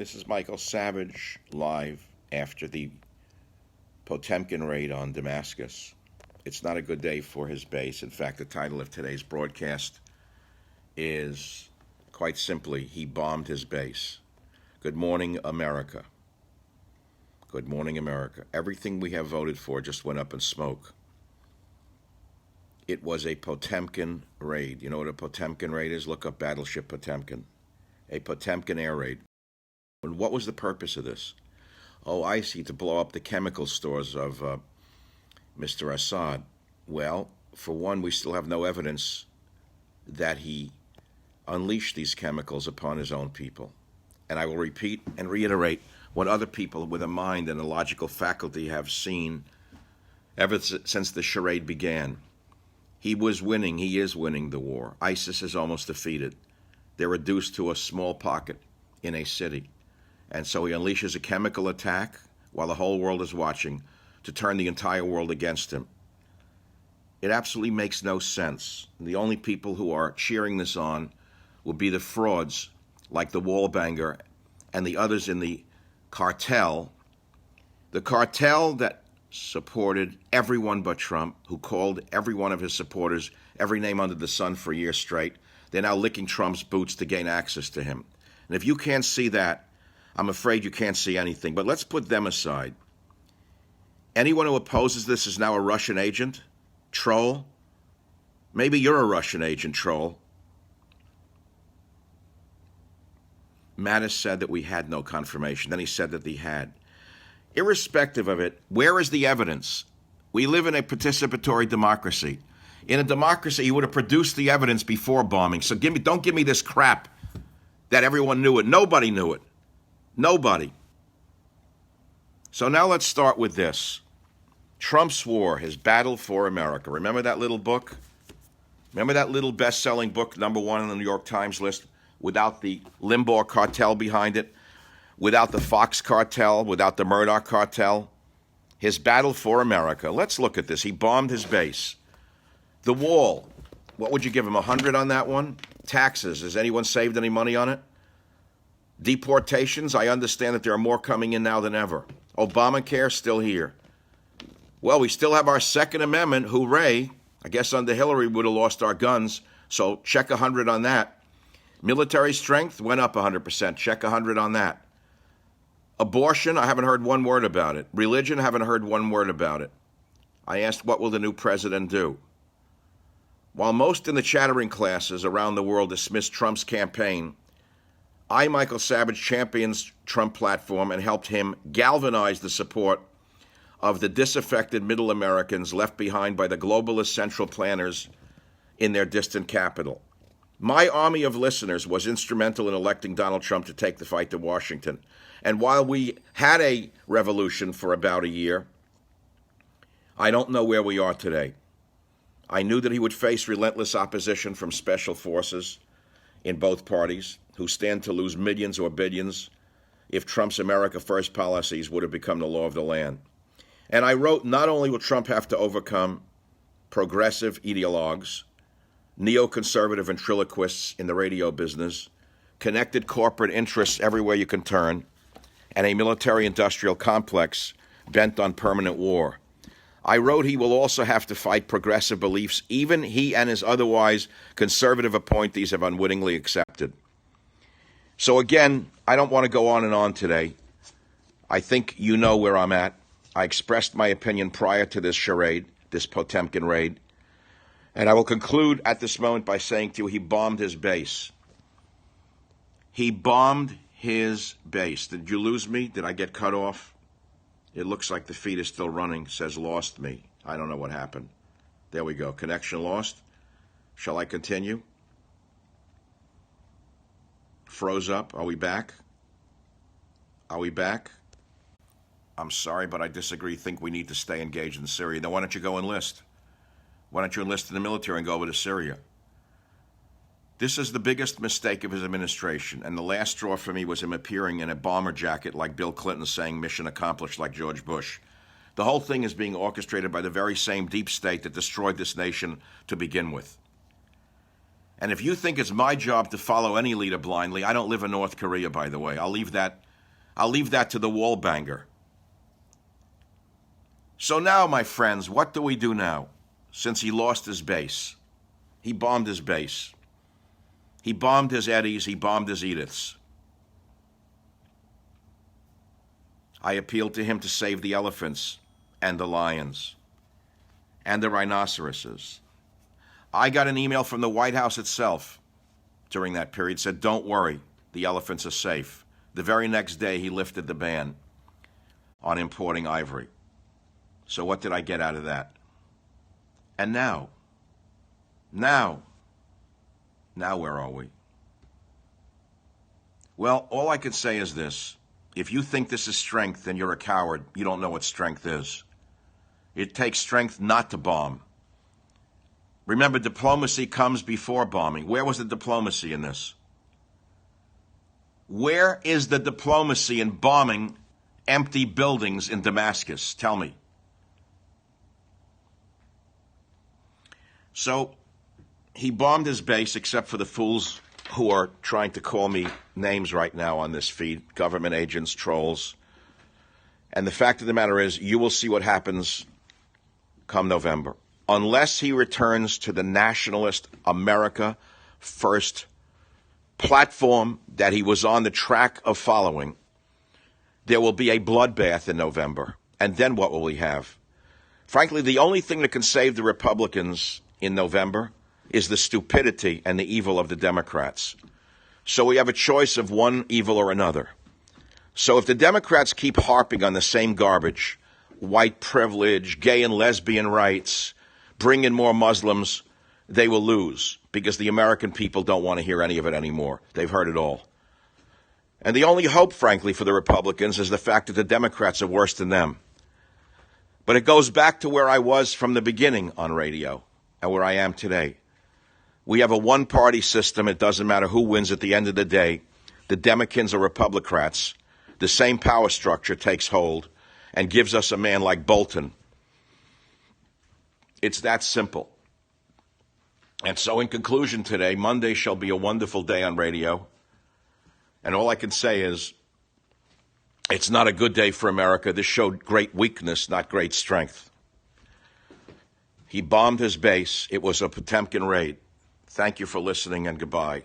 This is Michael Savage live after the Potemkin raid on Damascus. It's not a good day for his base. In fact, the title of today's broadcast is quite simply, He Bombed His Base. Good morning, America. Good morning, America. Everything we have voted for just went up in smoke. It was a Potemkin raid. You know what a Potemkin raid is? Look up Battleship Potemkin. A Potemkin air raid. And what was the purpose of this? Oh, I see, to blow up the chemical stores of Mr. Assad. Well, for one, we still have no evidence that he unleashed these chemicals upon his own people. And I will repeat and reiterate what other people with a mind and a logical faculty have seen ever since the charade began. He was winning, he is winning the war. ISIS is almost defeated. They're reduced to a small pocket in a city. And so he unleashes a chemical attack while the whole world is watching to turn the entire world against him. It absolutely makes no sense. The only people who are cheering this on will be the frauds like the wallbanger and the others in the cartel that supported everyone but Trump, who called every one of his supporters every name under the sun for a year straight. They're now licking Trump's boots to gain access to him. And if you can't see that, I'm afraid you can't see anything. But let's put them aside. Anyone who opposes this is now a Russian agent? Troll? Maybe you're a Russian agent, troll. Mattis said that we had no confirmation. Then he said that he had. Irrespective of it, where is the evidence? We live in a participatory democracy. In a democracy, you would have produced the evidence before bombing. So don't give me this crap that everyone knew it. Nobody knew it. Nobody. So now let's start with this. Trump's war, his battle for America. Remember that little book? Remember that little best-selling book, #1 on the New York Times list, without the Limbaugh cartel behind it, without the Fox cartel, without the Murdoch cartel? His battle for America. Let's look at this. He bombed his base. The wall. What would you give him, 100 on that one? Taxes. Has anyone saved any money on it? Deportations, I understand that there are more coming in now than ever. Obamacare, still here. Well, we still have our Second Amendment, hooray. I guess under Hillary we would have lost our guns, so check 100 on that. Military strength went up 100%, check 100 on that. Abortion, I haven't heard one word about it. Religion, I haven't heard one word about it. I asked, what will the new president do? While most in the chattering classes around the world dismiss Trump's campaign, I, Michael Savage, champions Trump platform and helped him galvanize the support of the disaffected middle Americans left behind by the globalist central planners in their distant capital. My army of listeners was instrumental in electing Donald Trump to take the fight to Washington. And while we had a revolution for about a year, I don't know where we are today. I knew that he would face relentless opposition from special forces in both parties, who stand to lose millions or billions if Trump's America First policies would have become the law of the land. And I wrote, not only will Trump have to overcome progressive ideologues, neoconservative ventriloquists in the radio business, connected corporate interests everywhere you can turn, and a military-industrial complex bent on permanent war. I wrote he will also have to fight progressive beliefs even he and his otherwise conservative appointees have unwittingly accepted. So again, I don't want to go on and on today. I think you know where I'm at. I expressed my opinion prior to this charade, this Potemkin raid. And I will conclude at this moment by saying to you, he bombed his base. He bombed his base. Did you lose me? Did I get cut off? It looks like the feed is still running. Says lost me. I don't know what happened. There we go. Connection lost. Shall I continue? Froze up. Are we back? Are we back? I'm sorry, but I disagree. Think we need to stay engaged in Syria. Then why don't you go enlist? Why don't you enlist in the military and go over to Syria? This is the biggest mistake of his administration, and the last straw for me was him appearing in a bomber jacket like Bill Clinton saying mission accomplished like George Bush. The whole thing is being orchestrated by the very same deep state that destroyed this nation to begin with. And if you think it's my job to follow any leader blindly, I don't live in North Korea, by the way. I'll leave that I'll leave that to the wall banger. So now, my friends, what do we do now? Since he lost his base. He bombed his base. He bombed his Eddies. He bombed his Ediths. I appealed to him to save the elephants and the lions and the rhinoceroses. I got an email from the White House itself during that period, said, don't worry, the elephants are safe. The very next day, he lifted the ban on importing ivory. So what did I get out of that? And now where are we? Well, all I can say is this. If you think this is strength, then you're a coward. You don't know what strength is. It takes strength not to bomb. Remember, diplomacy comes before bombing. Where was the diplomacy in this? Where is the diplomacy in bombing empty buildings in Damascus? Tell me. So he bombed his base, except for the fools who are trying to call me names right now on this feed, government agents, trolls. And the fact of the matter is, you will see what happens come November. Unless he returns to the nationalist America First platform that he was on the track of following, there will be a bloodbath in November. And then what will we have? Frankly, the only thing that can save the Republicans in November is the stupidity and the evil of the Democrats. So we have a choice of one evil or another. So if the Democrats keep harping on the same garbage, white privilege, gay and lesbian rights, bring in more Muslims, they will lose because the American people don't want to hear any of it anymore. They've heard it all. And the only hope, frankly, for the Republicans is the fact that the Democrats are worse than them. But it goes back to where I was from the beginning on radio and where I am today. We have a one-party system. It doesn't matter who wins at the end of the day. The Democrats or Republicrats, the same power structure takes hold and gives us a man like Bolton. It's that simple. And so in conclusion today, Monday shall be a wonderful day on radio. And all I can say is, it's not a good day for America. This showed great weakness, not great strength. He bombed his base. It was a Potemkin raid. Thank you for listening, and goodbye.